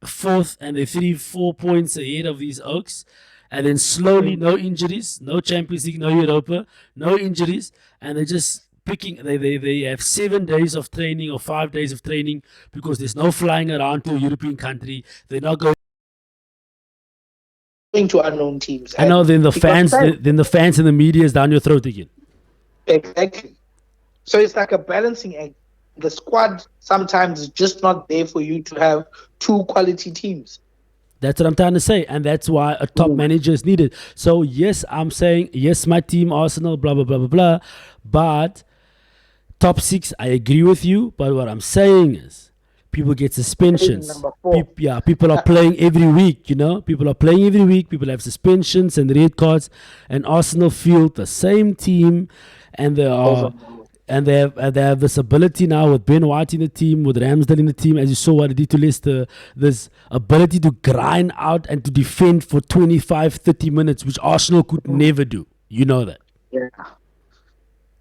4th and they 3-4 points ahead of these Oaks, and then slowly, no injuries, no Champions League, no Europa, no injuries, and they just picking. They have 7 days of training or 5 days of training because there's no flying around to a European country. They're not going. to unknown teams. I know. And because Then the fans and the media is down your throat again. exactly. So it's like a balancing act. The squad sometimes is just not there for you to have two quality teams. That's what I'm trying to say, and that's why a top manager is needed. So yes, I'm saying yes, my team Arsenal, blah blah blah blah blah, but top six, I agree with you. But what I'm saying is, people get suspensions. Number 4. People are playing every week. People are playing every week. People have suspensions and red cards, and Arsenal field the same team, and they are. And they have this ability now with Ben White in the team, with Ramsdale in the team, as you saw what they did to Leicester. This ability to grind out and to defend for 25, 30 minutes, which Arsenal could never do. You know that.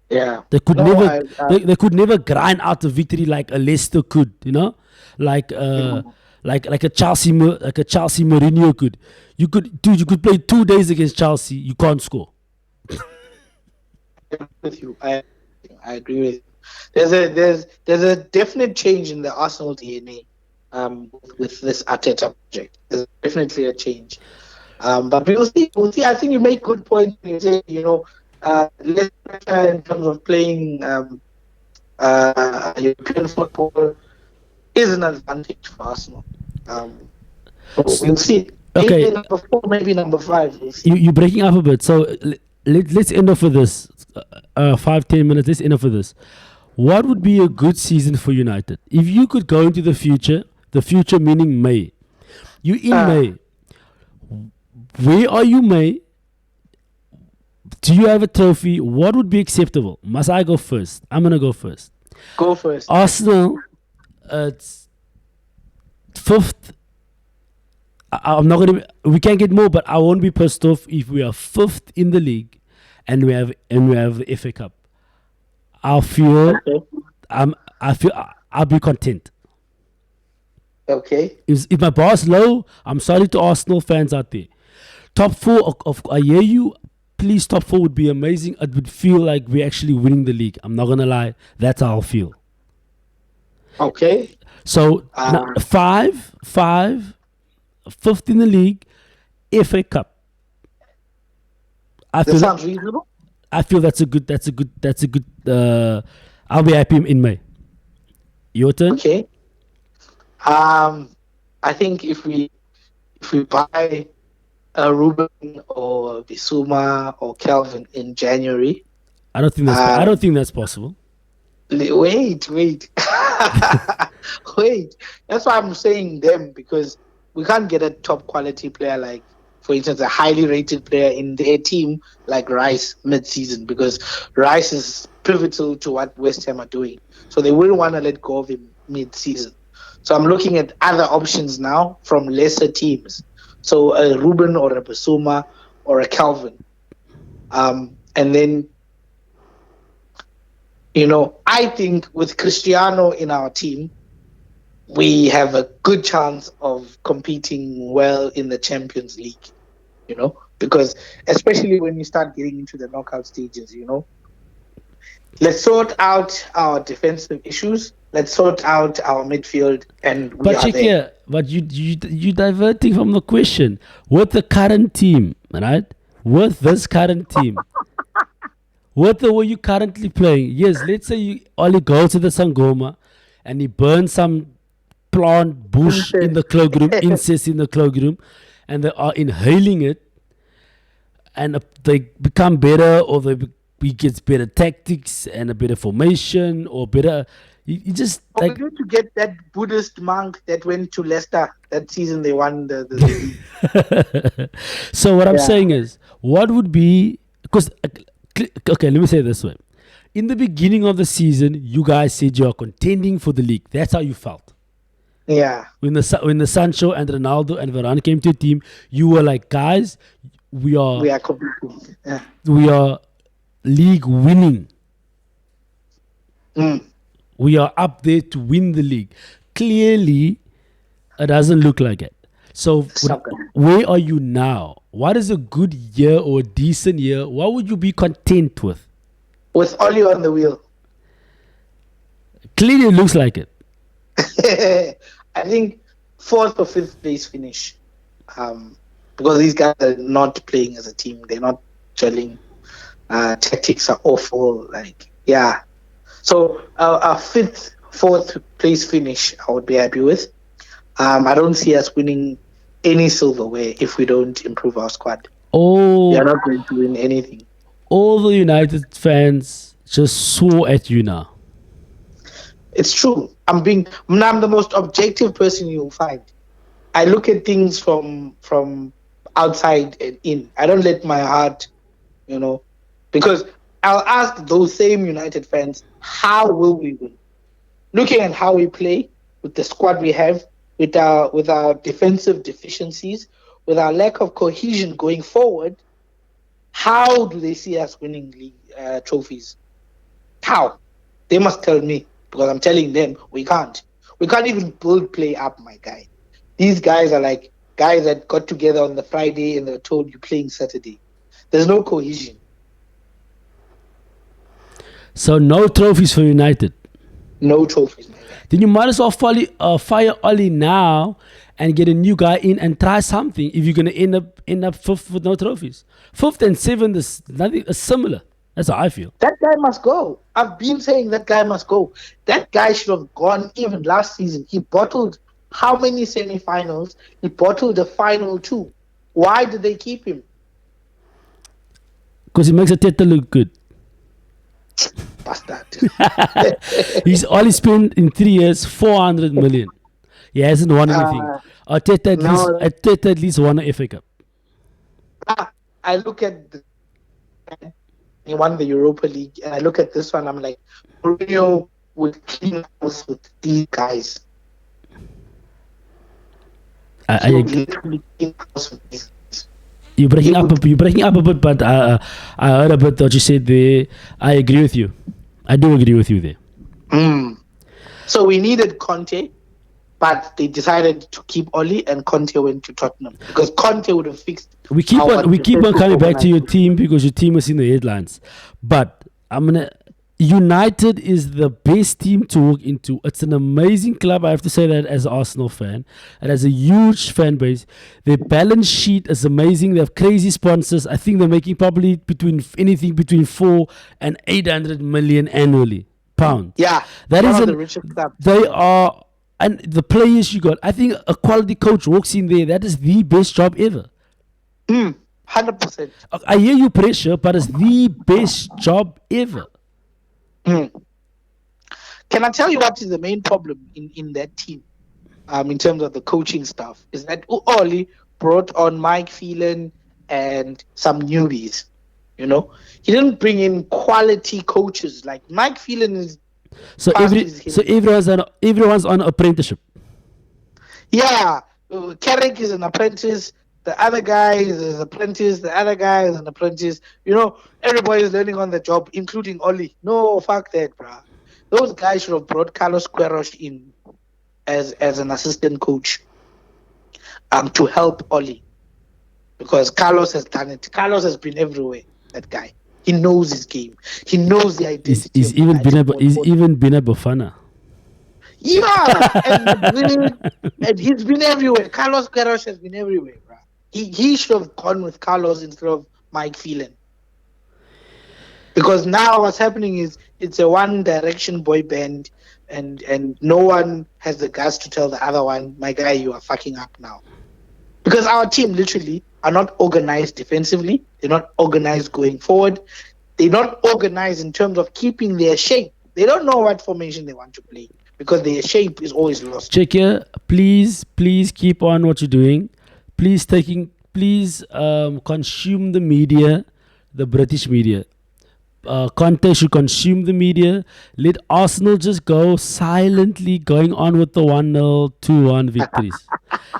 Yeah. They could they could never grind out a victory like a Leicester could, like a Chelsea Mourinho could. You could play 2 days against Chelsea, you can't score. With you, I agree with you. There's a definite change in the Arsenal DNA with this Arteta project. There's definitely a change. But we'll see. I think you make good points when you say, Leicester in terms of playing European football is an advantage for Arsenal. We'll see. Okay. Maybe number 4, maybe number 5. We'll see. You're breaking up a bit, so let's end off with this. 5-10 minutes. Let's end off with this. What would be a good season for United if you could go into the future? The future meaning May. You in May. Where are you, May? Do you have a trophy? What would be acceptable? Must I go first? I'm gonna go first. Go first. Arsenal, it's 5th. I'm not gonna. We can get more, but I won't be pissed off if we are 5th in the league, and we have the FA Cup. I'll feel. I'll be content. Okay. If my bar's low, I'm sorry to Arsenal fans out there. Top 4 I hear you. Please, top 4 would be amazing. It would feel like we're actually winning the league. I'm not gonna lie. That's how I'll feel. Okay. So 5th in the league, FA Cup. That sounds reasonable. I feel that's a good. I'll be happy in May. Your turn. Okay. I think if we buy a Ruben or Bissouma or Calvin in January, I don't think that's possible. Wait. Wait. That's why I'm saying them, because we can't get a top quality player like, for instance, a highly rated player in their team like Rice mid-season, because Rice is pivotal to what West Ham are doing. So they wouldn't want to let go of him mid-season. So I'm looking at other options now from lesser teams. So a Ruben or a Bissouma or a Calvin. And then, I think with Cristiano in our team, we have a good chance of competing well in the Champions League, because especially when you start getting into the knockout stages, let's sort out our defensive issues. Let's sort out our midfield, and we are there. But you diverting from the question. With the current team, right? With this current team, with the way you currently playing, yes. Let's say you only go to the Sangoma, and he burns some plant bush in the cloakroom, incest in the cloakroom, and they are inhaling it, and they become better, or he gets better tactics and a better formation, or better. You just we need to get that Buddhist monk that went to Leicester that season. They won the league. So what I'm saying is, what would be, because okay, let me say it this way: in the beginning of the season, you guys said you are contending for the league. That's how you felt. Yeah. When the Sancho and Ronaldo and Varane came to your team, you were like, guys, we are competing. Yeah. We are league winning. We are up there to win the league. Clearly, it doesn't look like it. So, where are you now? What is a good year or a decent year? What would you be content with? With Ole on the wheel. Clearly, it looks like it. I think fourth or fifth place finish. Um, because these guys are not playing as a team. They're not gelling. Tactics are awful. Like, yeah. So a fifth, fourth place finish, I would be happy with. I don't see us winning any silverware if we don't improve our squad. We are All, not going to win anything. all the United fans just swore at you now. It's true. I'm the most objective person you'll find. I look at things from outside and in. I don't let my heart, you know, because I'll ask those same United fans, how will we win? Looking at how we play with the squad we have, with our defensive deficiencies, with our lack of cohesion going forward, how do they see us winning league trophies? How? They must tell me because I'm telling them we can't. We can't even build play up, my guy. These guys are like guys that got together on the Friday and they're told you're playing Saturday. There's no cohesion. So no trophies for United. No trophies, my guy. Then you might as well fire Oli now and get a new guy in and try something. If you're gonna end up fifth with no trophies, fifth and seventh is nothing similar. That's how I feel. That guy must go. I've been saying that guy must go. That guy should have gone even last season. He bottled how many semi-finals? He bottled the final two. Why did they keep him? Because he makes Arteta look good. Bastard. He's only spent in 3 years 400 million. He hasn't won anything. Arteta at least won an FA Cup. I look at he won the Europa League, and I look at this one. I'm like, Mourinho would clean house with these guys. I agree. You're breaking up a bit, but I heard a bit what you said there. I agree with you. I do agree with you there. So we needed Conte, but they decided to keep Ole, and Conte went to Tottenham because Conte would have fixed. We keep on coming back to your team because your team is in the headlines. But United is the best team to walk into. It's an amazing club. I have to say that as an Arsenal fan. It has a huge fan base. Their balance sheet is amazing. They have crazy sponsors. I think they're making probably anything between 4 and 800 million annually pounds. Yeah, that is the richest club. They are, and the players you got. I think a quality coach walks in there. That is the best job ever. 100%. I hear you pressure, but it's the best job ever. Can I tell you what is the main problem in that team? In terms of the coaching staff, is that Ole brought on Mike Phelan and some newbies. You know, he didn't bring in quality coaches like Mike Phelan is. So everyone's on apprenticeship. Yeah, Carrick is an apprentice. The other guy is an apprentice. The other guy is an apprentice. You know, everybody is learning on the job, including Ole. No, fuck that, bruh. Those guys should have brought Carlos Queiroz in as an assistant coach to help Ole. Because Carlos has done it. Carlos has been everywhere, that guy. He knows his game. He knows the identity. He's even been a Bafana. Yeah, and he's been everywhere. Carlos Queiroz has been everywhere, bruh. He should have gone with Carlos instead of Mike Phelan. Because now what's happening is it's a one direction boy band and no one has the guts to tell the other one, my guy, you are fucking up now. Because our team literally are not organized defensively. They're not organized going forward. They're not organized in terms of keeping their shape. They don't know what formation they want to play because their shape is always lost. Check here. Please keep on what you're doing. Please consume the media, the British media. Conte should consume the media. Let Arsenal just go silently going on with the 1-0, 2-1 victories.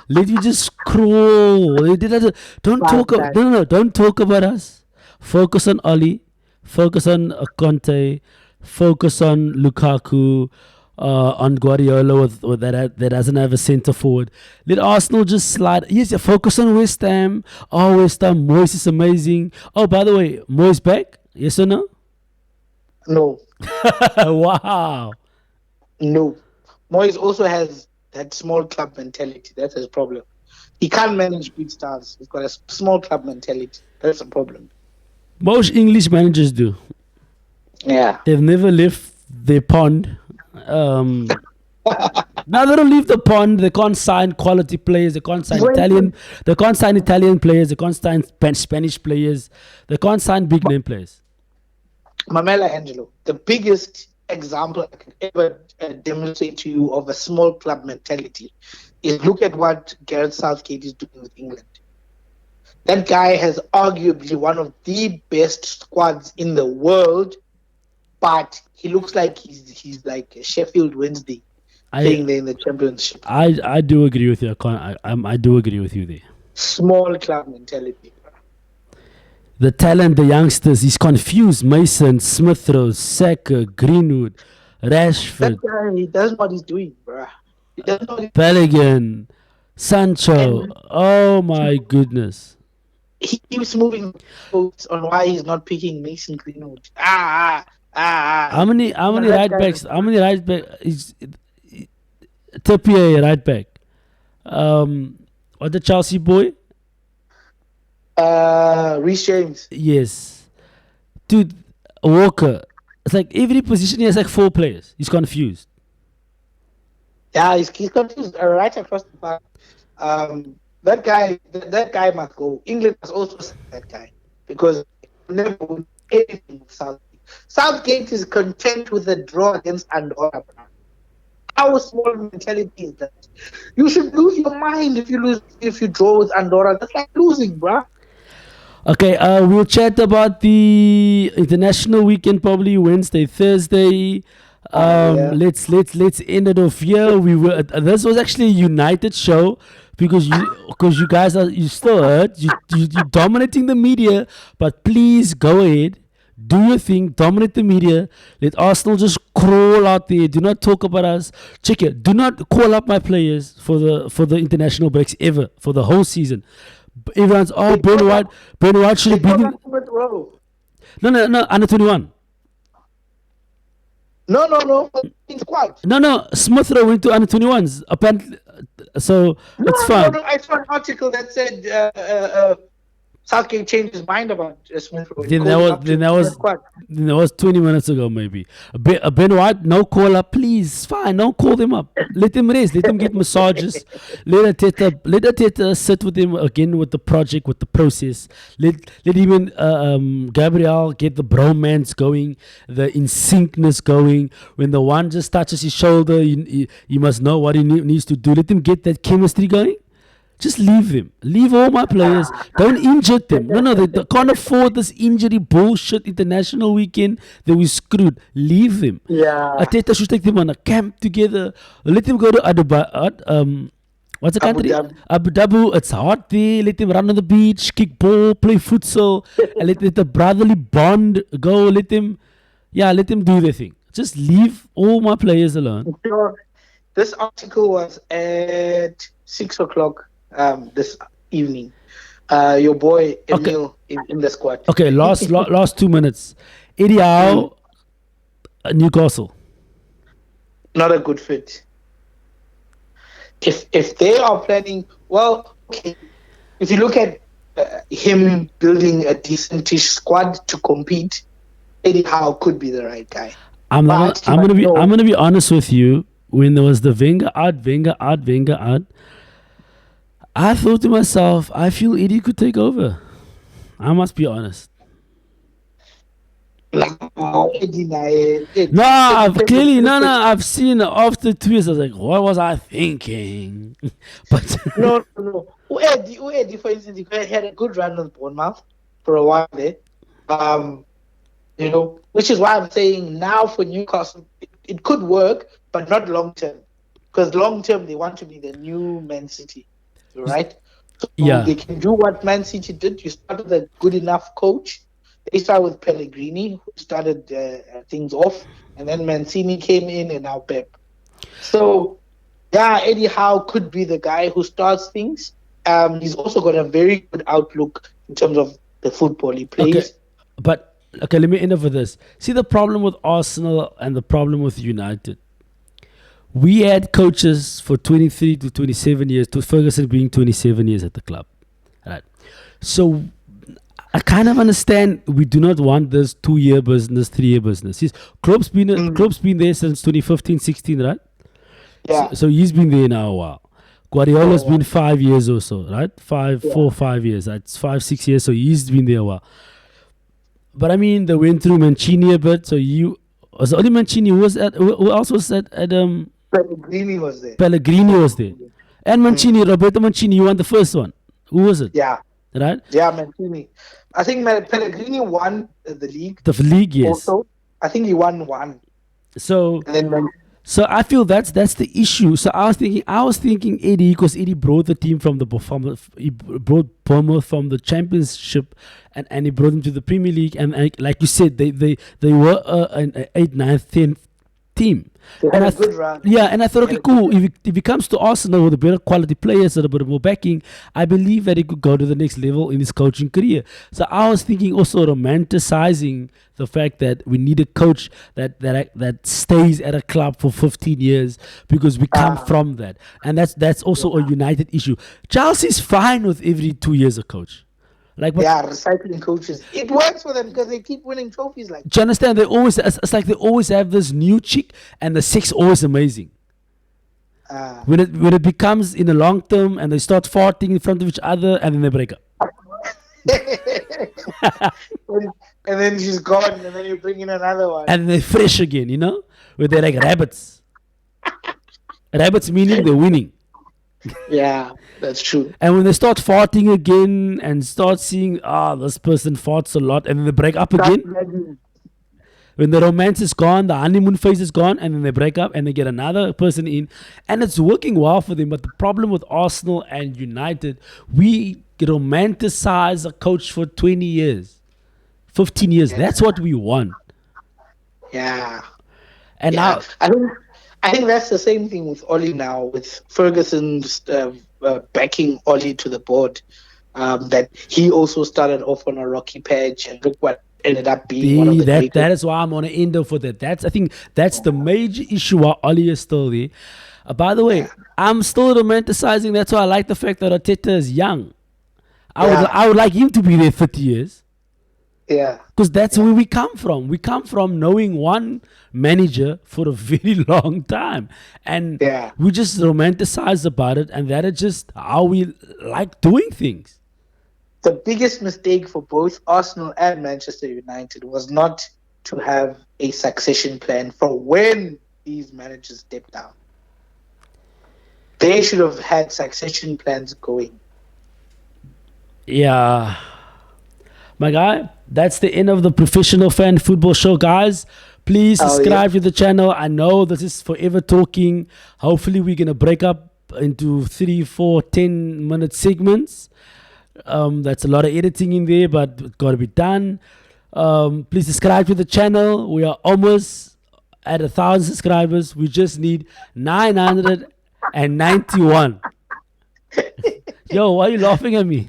Let me just crawl. Don't talk about us. Focus on Ole. Focus on Conte. Focus on Lukaku. On Guardiola that doesn't have a centre forward. Let Arsenal just slide. Yes, focus on West Ham. Oh, West Ham. Moyes is amazing. Oh, by the way, Moyes back? Yes or no? No. Wow. No. Moyes also has that small club mentality. That's his problem. He can't manage big stars. He's got a small club mentality. That's the problem. Most English managers do. Yeah. They've never left their pond. Um, Now they don't leave the pond. They can't sign quality players. They can't sign When Italian. They can't sign Italian players. They can't sign Spanish players. They can't sign big name players. Mamela Angelo, the biggest example I could ever demonstrate to you of a small club mentality is look at what Gareth Southgate is doing with England. That guy has arguably one of the best squads in the world, but he looks like he's like a Sheffield Wednesday I playing there in the Championship. I do agree with you. I do agree with you there. Small club mentality. The talent, the youngsters, he's confused. Mason, Smith Rowe, Saka, Greenwood, That Rashford, guy, he doesn't know what he's doing, bruh. He doesn't know what Bellingham, Sancho. and Oh my goodness. he keeps moving quotes on why he's not picking Mason Greenwood. Ah. How many That right guy, backs? How many right back is Trippier right back? What the Chelsea boy? Reece James. Yes, dude. Walker. It's like every position he has like four players. He's confused. Yeah, he's confused right across the park. That guy must go. England must also send that guy because he'll never win anything with Southgate. Southgate is content with a draw against Andorra. How small mentality is that? You should lose your mind if you draw with Andorra. That's like losing, bruh. Okay, we'll chat about the international weekend probably Wednesday, Thursday. Yeah. Let's end it off here. We were this was actually a united show because you guys are you still hurt. You're dominating the media, but please go ahead. Do your thing, dominate the media. Let Arsenal just crawl out there. Do not talk about us. Check it. Do not call up my players for the international breaks ever for the whole season. Everyone's Ben White should have been in, no under 21. No. In squad. No, Smith Rowe went to under 21s apparently, so it's fine. No. I saw an article that said Southgate changed his mind about Smith Rowe. Then that was 20 minutes ago maybe. Ben White, no call up, please. Fine, don't call them up. Let them rest. Let them get massages. Let Arteta sit with him again with the project, with the process. Let even Gabriel get the bromance going, the in syncness going. When the one just touches his shoulder, he must know what he needs to do. Let them get that chemistry going. Just leave them. Leave all my players. Don't injure them. No, they can't afford this injury bullshit international weekend. They were screwed. Leave them. Yeah. Arteta should take them on a camp together. Let them go to what's the country? Abu Dhabi. It's hot there. Let them run on the beach, kick ball, play futsal, and let the brotherly bond go. Let them do their thing. Just leave all my players alone. So this article was at 6 o'clock this evening. Your boy Emil in the squad. Okay, last 2 minutes. Eddie Howe, Newcastle. Not a good fit. If they are planning, well, okay. If you look at him building a decentish squad to compete, Eddie Howe could be the right guy. I'm gonna be honest with you. When there was the Wenger out, I thought to myself, I feel Eddie could take over. I must be honest. I've seen after 2 years. I was like, what was I thinking? But no. Eddie, for instance, he had a good run with Bournemouth for a while there. Which is why I'm saying now for Newcastle, it could work, but not long term. Because long term, they want to be the new Man City, right? So they can do what Man City did. You start with a good enough coach. They started with Pellegrini, who started things off, and then Mancini came in, and now Pep. So, Eddie Howe could be the guy who starts things. He's also got a very good outlook in terms of the football he plays. Okay, let me end up with this. See the problem with Arsenal and the problem with United. We had coaches for 23 to 27 years, to Ferguson being 27 years at the club. Right. So I kind of understand we do not want this 2 year business, 3 year business. Klopp's been there since 2015, 16, right? Yeah. So he's been there now a while. Guardiola's been 5 years or so, right? 5 years. That's 5, 6 years. So he's been there a while. But I mean, they went through Mancini a bit. So you was only Mancini. Who else was at Pellegrini was there. Pellegrini was there. And Mancini, Roberto Mancini, you won the first one. Who was it? Yeah. Right? Yeah, Mancini. I think Pellegrini won the league. The league, yes. Also, I think he won one. So And then So I feel that's the issue. So I was thinking Eddie, because Eddie brought the team he brought Bournemouth from the Championship, and he brought them to the Premier League, and like you said, they were an 8th, 9th, 10th team. they And had a good run. yeah, and I thought, okay, cool. If it comes to Arsenal with the better quality players and a bit more backing, I believe that he could go to the next level in his coaching career. So I was thinking also romanticizing the fact that we need a coach that stays at a club for 15 years, because we come from that, and that's also a United issue. Chelsea's fine with every 2 years a coach. Like, Yeah, recycling coaches. It works for them because they keep winning trophies like do you understand? It's like they always have this new chick, and the sex always amazing. that. When it becomes in the long term, and they start farting in front of each other, and then they break up. And then she's gone, and then you bring in another one. And they're fresh again, where they're like rabbits. Rabbits meaning they're winning. Yeah, that's true. And when they start farting again and start seeing, this person farts a lot, and then they break up again. When the romance is gone, the honeymoon phase is gone, and then they break up and they get another person in, and it's working well for them. But the problem with Arsenal and United, we romanticize a coach for 20 years, 15 years. That's what we want. Yeah. And Yeah. now, I think that's the same thing with Ole now, with Ferguson's backing Ole to the board. That he also started off on a rocky patch, and look what ended up being one of the greatest. that is why I'm on an ender for that. I think that's the major issue why Oli is still there. By the way, I'm still romanticizing. That's why I like the fact that Arteta is young. I would like him to be there 30 years. Yeah. Because that's where we come from. We come from knowing one manager for a very long time. And we just romanticize about it. And that is just how we like doing things. The biggest mistake for both Arsenal and Manchester United was not to have a succession plan for when these managers step down. They should have had succession plans going. Yeah. My guy, that's the end of the Professional Fan Football Show, guys. Please subscribe to the channel. I know this is forever talking. Hopefully we're going to break up into 3, 4, 10-minute segments. That's a lot of editing in there, but it's got to be done. Please subscribe to the channel. We are almost at 1,000 subscribers. We just need 991. Yo, why are you laughing at me?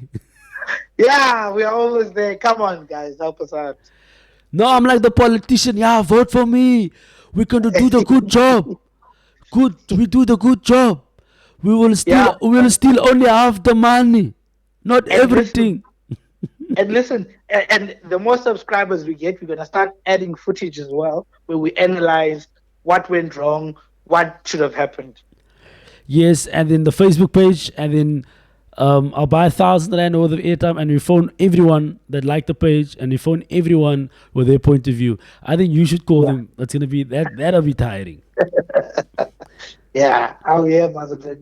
Yeah, we are almost there. Come on, guys, help us out. No, I'm like the politician. Yeah, vote for me. We're going to do the good job. We do the good job. We will steal only half the money, not everything. Listen, and the more subscribers we get, we're going to start adding footage as well, where we analyze what went wrong, what should have happened. Yes, and then the Facebook page, and then I'll buy 1,000 rand worth of airtime, and we phone everyone that liked the page, and we phone everyone with their point of view. I think you should call them. That's gonna be that'll be tiring. Yeah, Mother.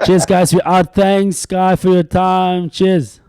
Cheers, guys. We're out. Thanks, Sky, for your time. Cheers.